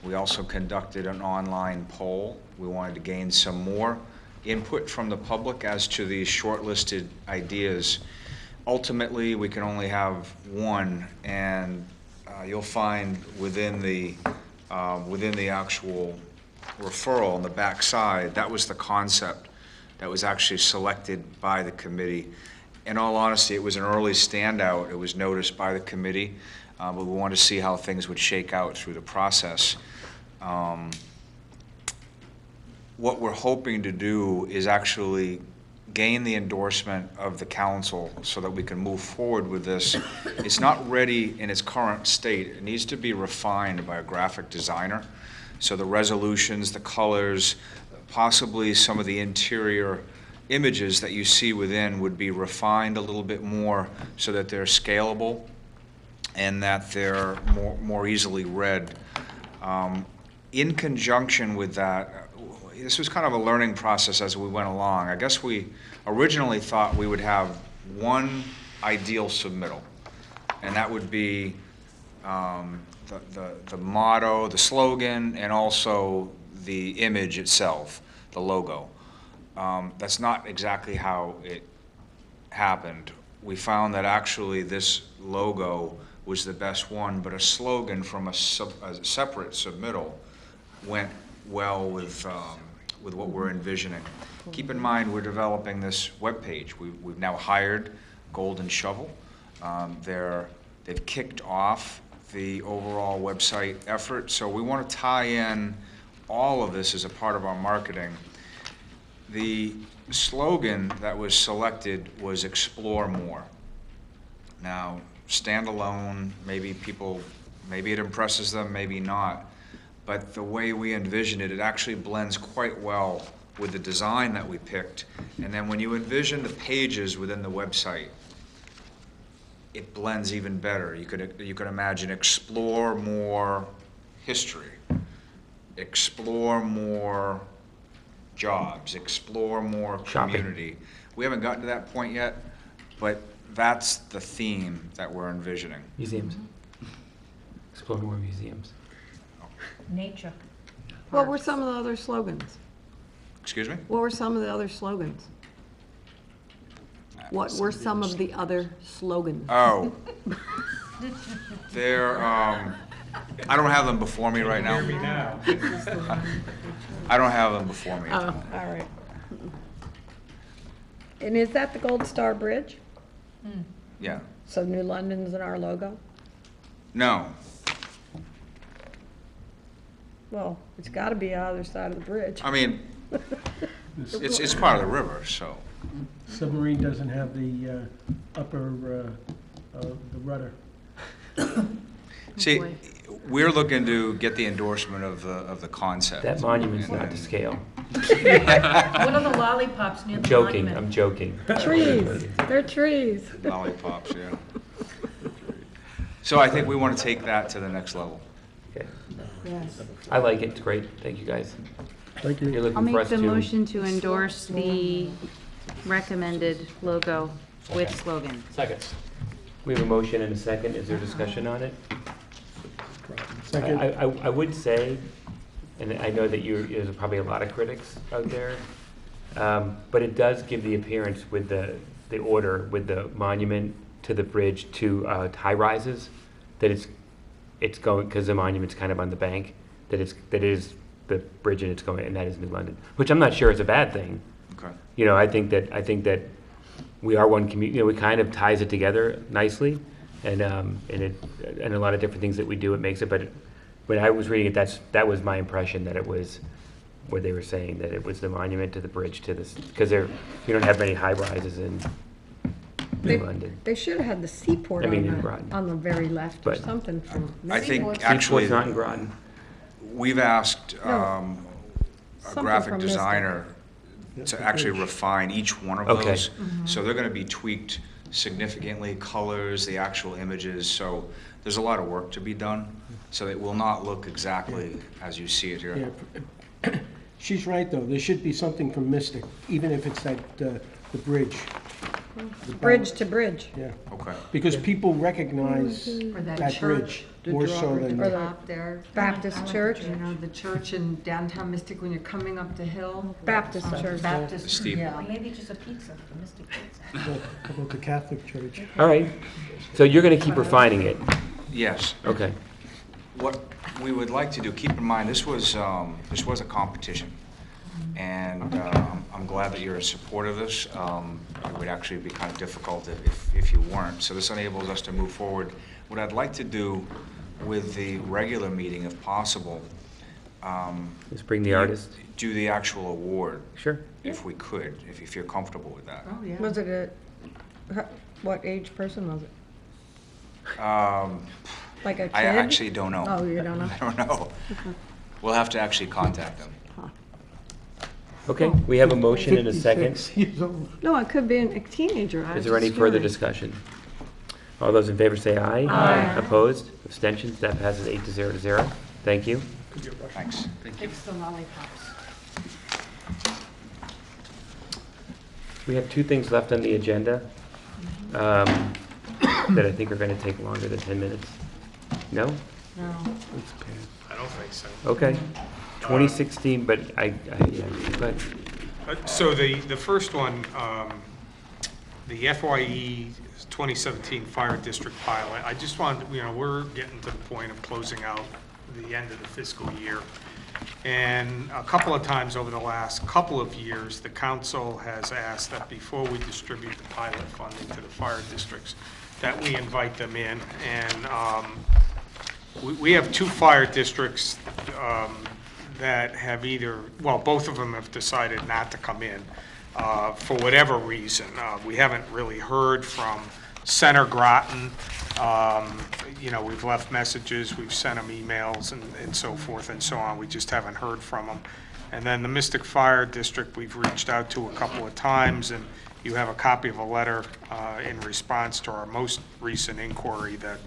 We also conducted an online poll. We wanted to gain some more input from the public as to these shortlisted ideas. Ultimately, we can only have one, and you'll find within the actual referral on the back side, that was the concept that was actually selected by the committee. In all honesty, it was an early standout. It was noticed by the committee, but we wanted to see how things would shake out through the process. What we're hoping to do is actually gain the endorsement of the council so that we can move forward with this. It's not ready in its current state. It needs to be refined by a graphic designer. So the resolutions, the colors, possibly some of the interior images that you see within would be refined a little bit more so that they're scalable and that they're more easily read. In conjunction with that, this was kind of a learning process as we went along. I guess we originally thought we would have one ideal submittal, and that would be the motto, the slogan, and also the image itself, the logo. That's not exactly how it happened. We found that actually this logo was the best one, but a slogan from a separate submittal went well with what we're envisioning. Keep in mind, we're developing this webpage. We've now hired Golden Shovel. They've kicked off the overall website effort, so we want to tie in all of this as a part of our marketing. The slogan that was selected was "Explore More." Now, standalone, maybe it impresses them, maybe not, but the way we envision it, it actually blends quite well with the design that we picked. And then when you envision the pages within the website, it blends even better. You could imagine explore more history, explore more jobs, explore more community. We haven't gotten to that point yet, but that's the theme that we're envisioning. Museums. Explore more museums. Nature. What were some of the other slogans? Excuse me? What were some of the other slogans? What were some of the other slogans? Oh. They're, I don't have them before me right now. I don't have them before me. Oh, all right. And is that the Gold Star Bridge? Yeah. So New London's in our logo? No. Well, it's got to be on the other side of the bridge. I mean, it's part of the river, so. Submarine doesn't have the upper, the rudder. See, we're looking to get the endorsement of the concept. That monument's not to scale. What are the lollipops near the monument? I'm joking. Trees, they're trees. Lollipops, yeah. So I think we want to take that to the next level. Okay. Yes. I like it, it's great, thank you guys. Thank you. You're looking I'll for make us the to- motion to endorse the recommended logo with slogan. Second. We have a motion and a second, is there discussion on it? Second. I would say, and I know that there's probably a lot of critics out there, but it does give the appearance with the the order with the monument to the bridge to high rises, that it's going, because the monument's kind of on the bank, that it is the bridge and it's going, and that is New London, which I'm not sure is a bad thing. Okay. You know, I think that we are one community, you know, it kind of ties it together nicely, and a lot of different things that we do, it makes it, but when I was reading it, that was my impression, that it was where they were saying that it was the monument to the bridge to this, because you don't have many high rises in New London. They should have had the seaport I mean, in Groton. on the very left or But something from. I think Seaport's- actually, Seaport's not in Groton. we've asked No. a Something graphic from Mystic. designer to actually refine each one of Okay. those. So they're gonna be tweaked significantly, colors, the actual images, so there's a lot of work to be done. So it will not look exactly as you see it here. Yeah. She's right, though. There should be something from Mystic, even if it's that, the bridge. The Bridge to bridge. Yeah, Okay. because people recognize Or that that church, bridge the more so drawbridge than. Or the top there. Baptist I like the- church. You know, the church in downtown Mystic when you're coming up the hill. Baptist church. Baptist, Steep. yeah. Or maybe just a pizza, a Mystic Pizza. How about the Catholic Church? All right, so you're gonna keep refining it, Yes. okay. What we would like to do, keep in mind, this was a competition. And I'm glad that you're in support of this. It would actually be kind of difficult if you weren't. So this enables us to move forward. What I'd like to do with the regular meeting, if possible, Just bring the artist. do the actual award, Sure. if we could, if you're comfortable with that. Oh, yeah. Was it what age person was it? Like a kid? I actually don't know. Oh, you don't know? I don't know. We'll have to actually contact them. Okay, we have a motion and a second. 56 years old. No, it could be a teenager. I Is was there any just further curious. discussion? All those in favor say aye. Aye. Opposed? Abstentions? That passes 8-0. Thank you. Thanks. It's the lollipops. We have two things left on the agenda that I think are going to take longer than 10 minutes. No? No. I don't think so. Okay. 2016, but yeah, go ahead. So the first one, the FYE 2017 Fire District Pilot, I just wanted, we're getting to the point of closing out the end of the fiscal year. And a couple of times over the last couple of years, the council has asked that before we distribute the pilot funding to the fire districts, that we invite them in. And we have two fire districts that have both of them have decided not to come in for whatever reason. We haven't really heard from Center Groton. We've left messages, we've sent them emails and so forth and so on. We just haven't heard from them. And then the Mystic Fire District, we've reached out to a couple of times, and you have a copy of a letter in response to our most recent inquiry that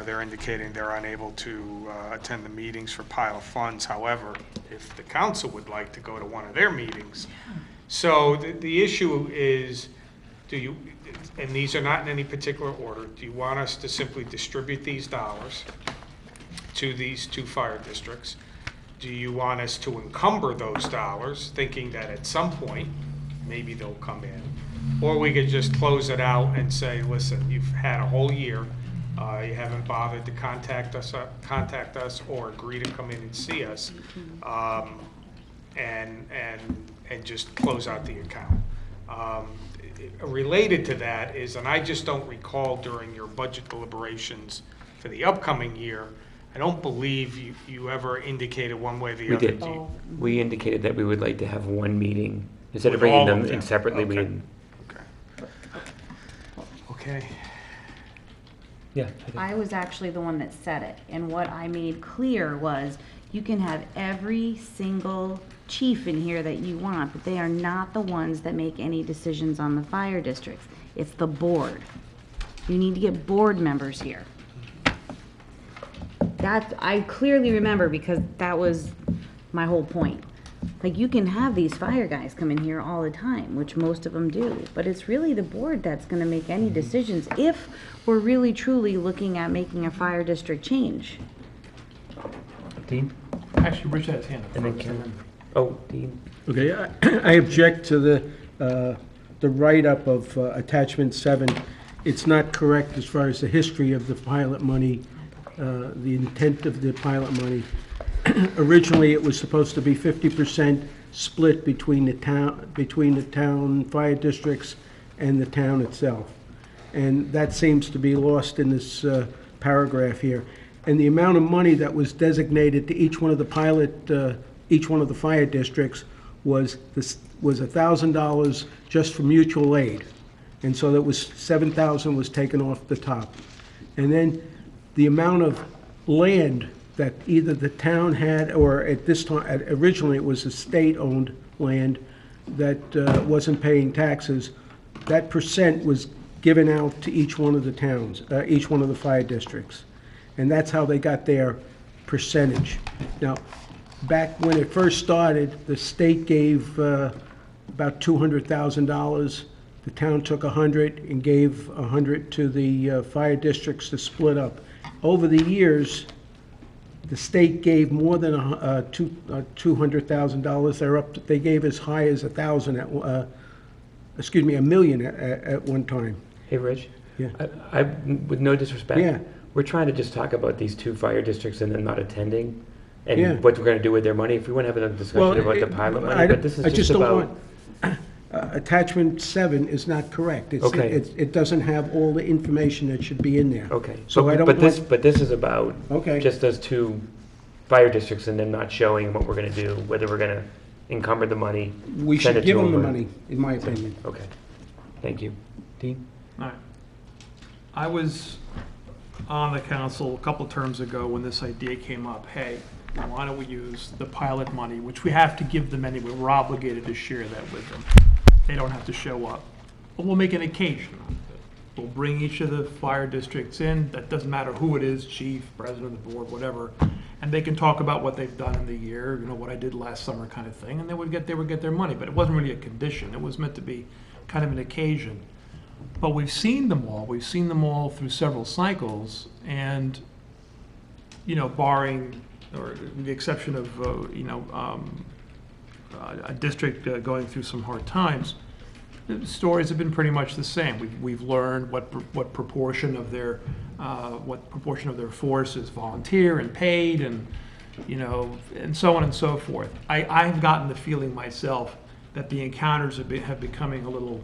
they're indicating they're unable to attend the meetings for pilot funds. However, if the council would like to go to one of their meetings. So the issue is, and these are not in any particular order, do you want us to simply distribute these dollars to these two fire districts? Do you want us to encumber those dollars, thinking that at some point, maybe they'll come in? Or we could just close it out and say, listen, you've had a whole year, you haven't bothered to contact us or agree to come in and see us, and just close out the account. Related to that is, and I just don't recall during your budget deliberations for the upcoming year, I don't believe you ever indicated one way or the We other. did. We indicated that we would like to have one meeting. Instead of With bringing all them of them. in separately, we Okay. didn't. Okay. Yeah. I was actually the one that said it, and what I made clear was, you can have every single chief in here that you want, but they are not the ones that make any decisions on the fire districts. It's the board. You need to get board members here. That, I clearly remember, because that was my whole point. Like, you can have these fire guys come in here all the time, which most of them do, but it's really the board that's gonna make any decisions if we're really truly looking at making a fire district change. Dean? Actually, Rich had his hand up. And then first, Karen. Oh, Dean. Okay, I object to the the write-up of attachment 7, it's not correct as far as the history of the pilot money, the intent of the pilot money. Originally, it was supposed to be 50% split between the town fire districts and the town itself. And that seems to be lost in this paragraph here. And the amount of money that was designated to each one of the each one of the fire districts was $1,000 just for mutual aid. And so that was $7,000 was taken off the top. And then the amount of land that either the town had, or at this time, originally it was a state-owned land that wasn't paying taxes, that percent was given out to each one of the towns, each one of the fire districts. And that's how they got their percentage. Now, back when it first started, the state gave about $200,000. The town took 100 and gave 100 to the fire districts to split up. Over the years, the state gave more than $200,000. They gave as high as $1 million at one time. Hey, Rich? Yeah. I, with no disrespect, Yeah. we're trying to just talk about these 2 fire districts and them not attending, and Yeah. what we're gonna do with their money. If we wanna have another discussion about the pilot money, but this is I just don't about. want, attachment 7 is not correct. Okay. It doesn't have all the information that should be in there. Okay, So I don't but this, want- but this is about Okay. just those 2 fire districts and them not showing what we're gonna do, whether we're gonna encumber the money. We send should it give to them the or- money, in my opinion. Okay, thank you. Dean? All right. I was on the council a couple terms ago when this idea came up. Hey, why don't we use the pilot money, which we have to give them anyway. We're obligated to share that with them. They don't have to show up. But we'll make an occasion. We'll bring each of the fire districts in. That doesn't matter who it is, chief, president of the board, whatever. And they can talk about what they've done in the year, you know, what I did last summer kind of thing. And they would get their money. But it wasn't really a condition. It was meant to be kind of an occasion. But we've seen them all. We've seen them all through several cycles. And, you know, barring, or the exception of, a district going through some hard times, the stories have been pretty much the same. We've learned what proportion of their force is volunteer and paid, and you know, and so on and so forth. I've gotten the feeling myself that the encounters have becoming a little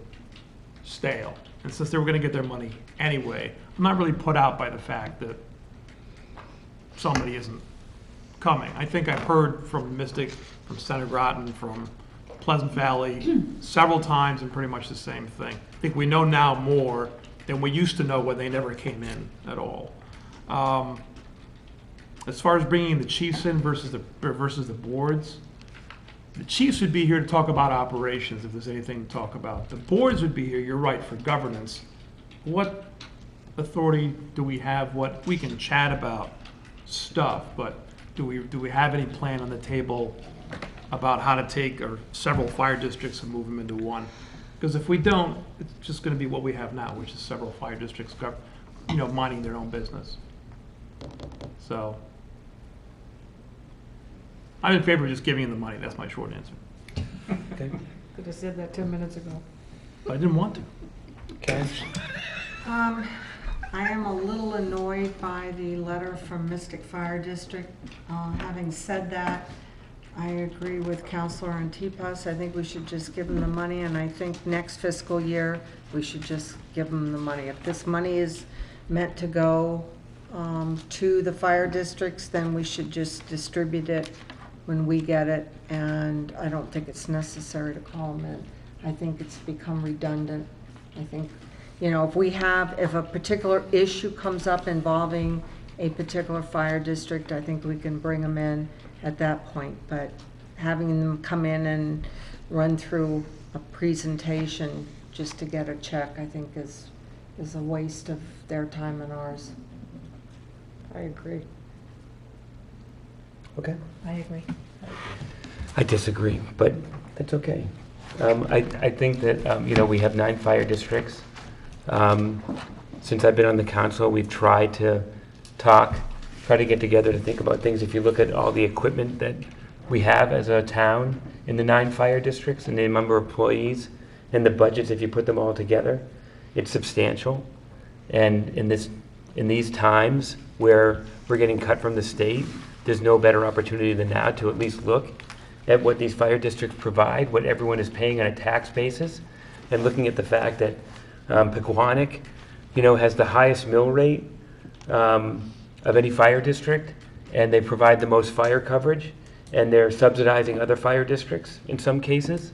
stale. And since they were going to get their money anyway, I'm not really put out by the fact that somebody isn't coming. I think I've heard from Mystic, from Center Groton, from Pleasant Valley several times, and pretty much the same thing. I think we know now more than we used to know when they never came in at all. As far as bringing the chiefs in versus the boards, the chiefs would be here to talk about operations if there's anything to talk about. The boards would be here, you're right, for governance. What authority do we have? What we can chat about stuff, but do we have any plan on the table about how to take several fire districts and move them into one? Because if we don't, it's just going to be what we have now, which is several fire districts, minding their own business. So I'm in favor of just giving them the money. That's my short answer. Okay. Could have said that 10 minutes ago. But I didn't want to. Karen? I am a little annoyed by the letter from Mystic Fire District. Having said that, I agree with Councilor Antipas. I think we should just give them the money, and I think next fiscal year, we should just give them the money. If this money is meant to go to the fire districts, then we should just distribute it when we get it, and I don't think it's necessary to call them in. I think it's become redundant. I think, you know, if a particular issue comes up involving a particular fire district, I think we can bring them in at that point. But having them come in and run through a presentation just to get a check, I think is a waste of their time and ours. I agree. Okay. I agree. I disagree, but that's okay. I think that, we have 9 fire districts. Since I've been on the council, we've tried to try to get together to think about things. If you look at all the equipment that we have as a town in the 9 fire districts and the number of employees and the budgets, if you put them all together, it's substantial. And in these times where we're getting cut from the state, there's no better opportunity than now to at least look at what these fire districts provide, what everyone is paying on a tax basis, and looking at the fact that Pequannock, has the highest mill rate of any fire district, and they provide the most fire coverage, and they're subsidizing other fire districts in some cases.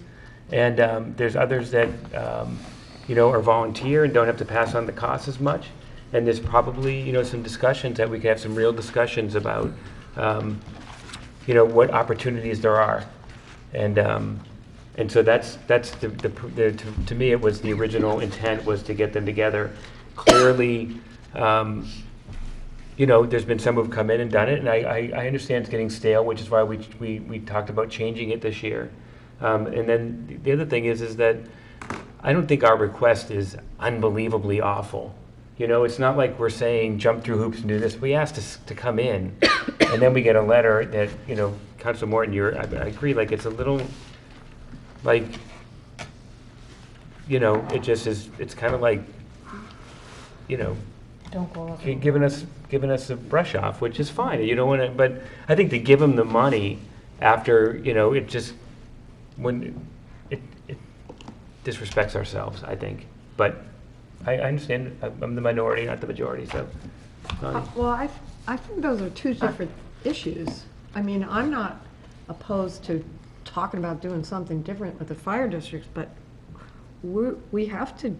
And there's others that, are volunteer and don't have to pass on the cost as much. And there's probably, some discussions that we could have some real discussions about, what opportunities there are. And so that's to me, it was the original intent was to get them together. Clearly, there's been some who've come in and done it, and I understand it's getting stale, which is why we talked about changing it this year. And then the other thing is that I don't think our request is unbelievably awful. It's not like we're saying jump through hoops and do this. We asked to come in, and then we get a letter that, Councilor Morton, I agree, like it's a little, like, it just is, it's kind of like, Don't go off. giving us a brush off, which is fine. You don't want to, but I think to give them the money after, it just, when it disrespects ourselves, I think. But I understand, I'm the minority, not the majority, so. Well, I think those are two different issues. I mean, I'm not opposed to talking about doing something different with the fire districts, but we have to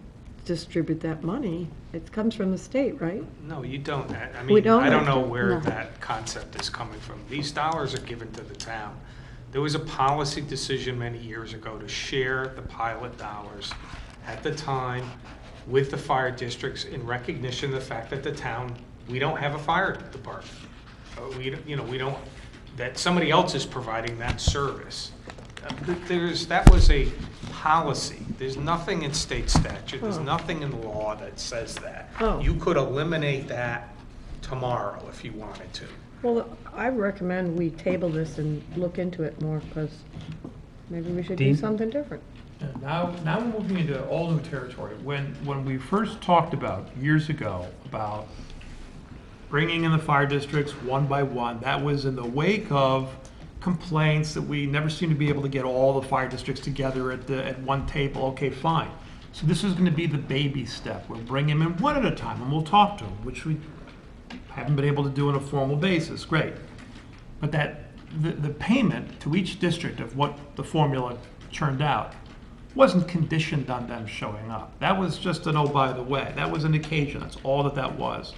distribute that money. It comes from the state, right? No, you don't. I We mean, don't I don't have know to? where No. that concept is coming from. These dollars are given to the town. There was a policy decision many years ago to share the pilot dollars at the time with the fire districts in recognition of the fact that the town, we don't have a fire department. We don't, that somebody else is providing that service. That was a policy. There's nothing in state statute, there's nothing in law that says that. You could eliminate that tomorrow if you wanted to. Well, I recommend we table this and look into it more, because maybe we should do Dean? something different. Now we're moving into all new territory. When we first talked about, years ago, about bringing in the fire districts one by one, that was in the wake of complaints that we never seemed to be able to get all the fire districts together at one table. Okay, fine. So this is going to be the baby step. We'll bring them in one at a time, and we'll talk to them, which we haven't been able to do on a formal basis. Great. But the payment to each district of what the formula turned out wasn't conditioned on them showing up. That was just an, oh, by the way. That was an occasion. That's all that was.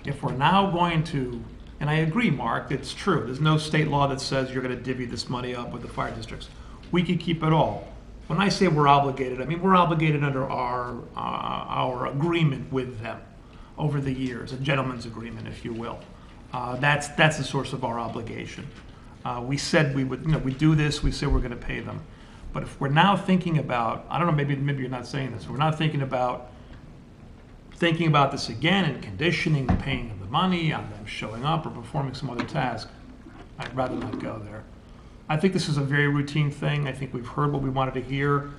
If we're now going to, and I agree, Mark, it's true. There's no state law that says you're going to divvy this money up with the fire districts. We could keep it all. When I say we're obligated, I mean we're obligated under our agreement with them over the years, a gentleman's agreement, if you will. That's the source of our obligation. We said we would, we do this. We said we're going to pay them. But if we're now thinking about, I don't know, maybe you're not saying this. We're not thinking about this again and conditioning the paying of the money on them showing up or performing some other task. I'd rather not go there. I think this is a very routine thing. I think we've heard what we wanted to hear.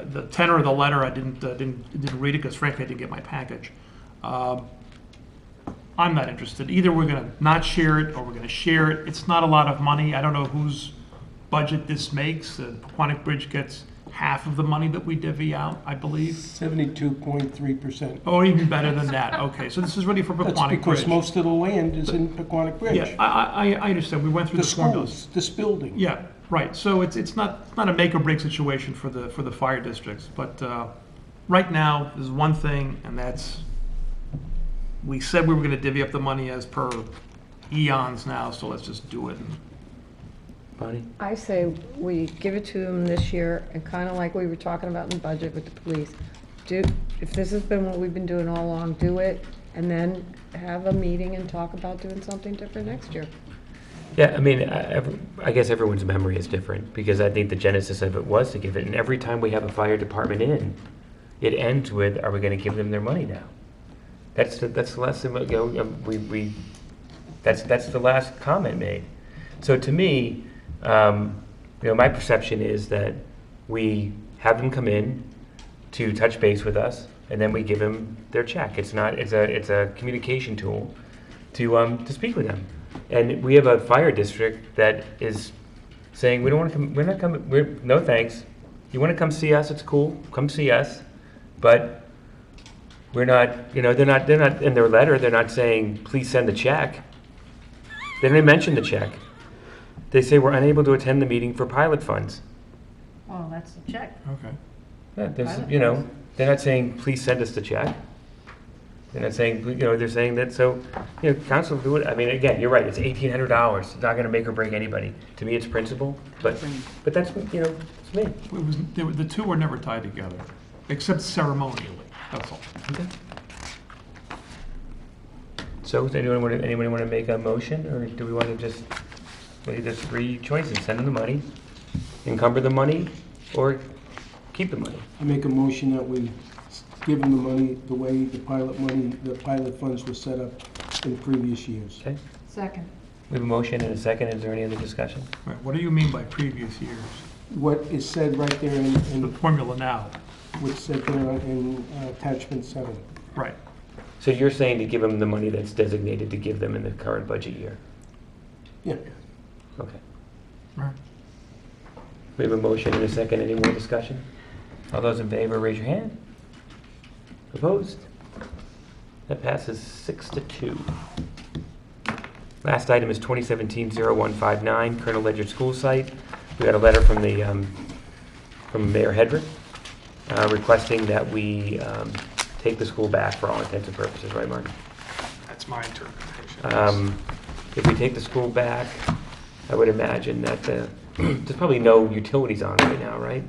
The tenor of the letter, I didn't read it because frankly I didn't get my package. I'm not interested. Either we're going to not share it or we're going to share it. It's not a lot of money. I don't know whose budget this makes. Pequannock Bridge gets half of the money that we divvy out, I believe. 72.3%. Or even better than that. Okay, so this is ready for Pequannock Bridge. That's because most of the land is in Pequannock Bridge. Yeah, I understand. We went through the formulas. Schools, this building. Yeah, right. So it's not a make or break situation for the fire districts. But right now, there's one thing, and that's we said we were going to divvy up the money as per eons now. So let's just do it. Bonnie? I say we give it to them this year, and kind of like we were talking about in the budget with the police. If this has been what we've been doing all along, do it, and then have a meeting and talk about doing something different next year. Yeah, I mean, I guess everyone's memory is different, because I think the genesis of it was to give it, and every time we have a fire department in, it ends with, are we going to give them their money now? That's the last thing, that's the last comment made. So to me, my perception is that we have them come in, to touch base with us, and then we give them their check. It's a communication tool to speak with them. And we have a fire district that is saying, we don't want to come, we're not coming, no thanks. You want to come see us, it's cool, come see us, but we're not, you know, they're not, in their letter, they're not saying, please send a check. They didn't mention the check. They say we're unable to attend the meeting for pilot funds. Well, that's the check. Okay. Yeah, there's, you know, they're not saying, please send us the check. They're not saying, you know, they're saying that, so, you know, council do it, I mean, again, you're right, it's $1,800, it's not gonna make or break anybody. To me, it's principle, but that's, you know, it's me. The two were never tied together, except ceremonially, that's all. Okay. So, does anybody wanna make a motion, or do we wanna just, well, there's three choices, send them the money, encumber the money, or keep the money? I make a motion that we give them the money the way the pilot funds were set up in previous years. Okay, Second. we have a motion and a second, is there any other discussion? Right, what do you mean by previous years? What is said right there in The formula now. what's said there in attachment 7. Right. So you're saying to give them the money that's designated to give them in the current budget year? Yeah. Okay. Right. We have a motion and a second. Any more discussion? All those in favor, raise your hand. Opposed? That passes 6-2. Last item is 2017-0159, Colonel Ledger School Site. We got a letter from the from Mayor Hedrick requesting that we take the school back for all intents and purposes, right, Mark? That's my interpretation. If we take the school back, I would imagine that there's probably no utilities on it right now, right?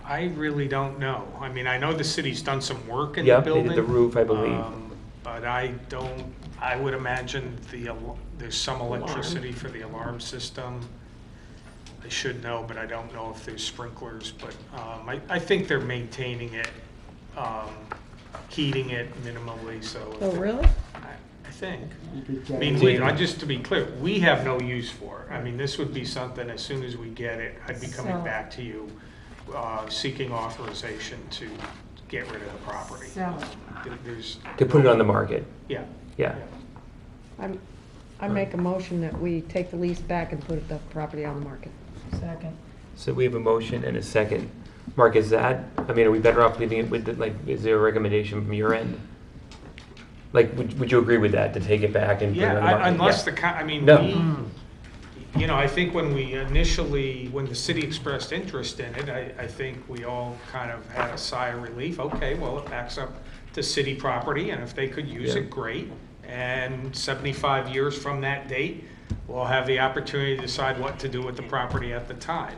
I really don't know. I mean, I know the city's done some work in the building. Yeah, they did the roof, I believe. But I would imagine there's some electricity for the alarm system. I should know, but I don't know if there's sprinklers. But I think they're maintaining it, heating it minimally, so. Oh, really? I think. I mean, just to be clear, we have no use for it. I mean, this would be something, as soon as we get it, I'd be coming back to you, seeking authorization to get rid of the property. To put it on the market? Yeah. Yeah. I make a motion that we take the lease back and put the property on the market. Second. So we have a motion and a second. Mark, is that, I mean, are we better off leaving it with, is there a recommendation from your end? Like, would you agree with that, to take it back and put it on the market? Unless No. you know, I think when the city expressed interest in it, I think we all kind of had a sigh of relief. Okay, well, it backs up to city property, and if they could use it, great. And 75 years from that date, we'll have the opportunity to decide what to do with the property at the time.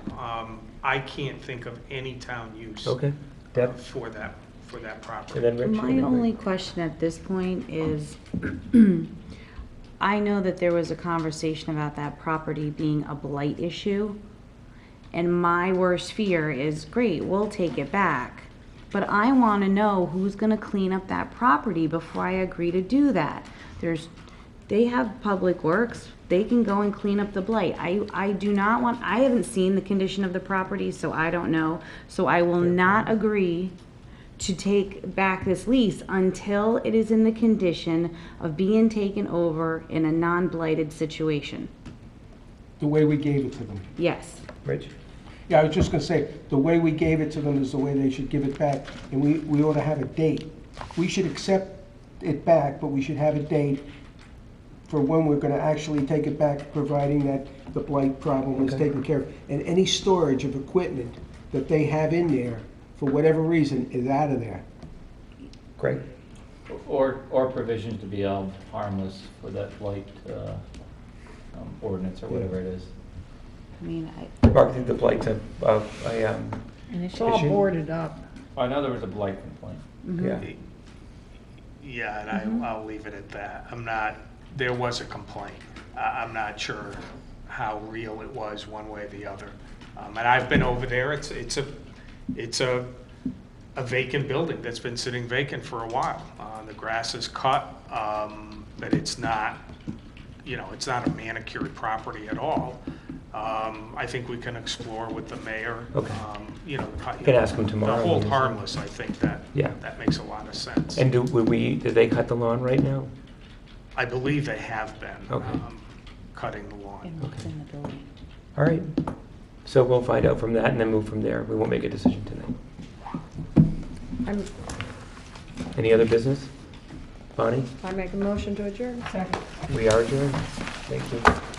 I can't think of any town use Okay. for that property. And then Rich? My only question at this point is, I know that there was a conversation about that property being a blight issue, and my worst fear is, great, we'll take it back, but I want to know who's going to clean up that property before I agree to do that. They have Public Works, they can go and clean up the blight. I do not want, I haven't seen the condition of the property, so I don't know, so I will not agree to take back this lease until it is in the condition of being taken over in a non-blighted situation. The way we gave it to them. Yes. Rich? Yeah, I was just gonna say, the way we gave it to them is the way they should give it back, and we ought to have a date. We should accept it back, but we should have a date for when we're gonna actually take it back, providing that the blight problem is taken care of. And any storage of equipment that they have in there, for whatever reason, is out of there. Great. Or provisions to be held harmless for that blight ordinance or whatever it is. I mean, Mark, I think the blight's It's all boarded up. I know there was a blight complaint. Yeah. Yeah, and I'll leave it at that. There was a complaint. I'm not sure how real it was one way or the other. And I've been over there. It's a vacant building that's been sitting vacant for a while. The grass is cut, but it's not, it's not a manicured property at all. I think we can explore with the mayor. Okay. You know, You can ask him tomorrow. The hold harmless, I think Yeah. that makes a lot of sense. And do they cut the lawn right now? I believe they have been Okay. cutting the lawn. Okay. All right. So we'll find out from that and then move from there. We won't make a decision tonight. Any other business? Bonnie? I make a motion to adjourn. Second. We are adjourned. Thank you.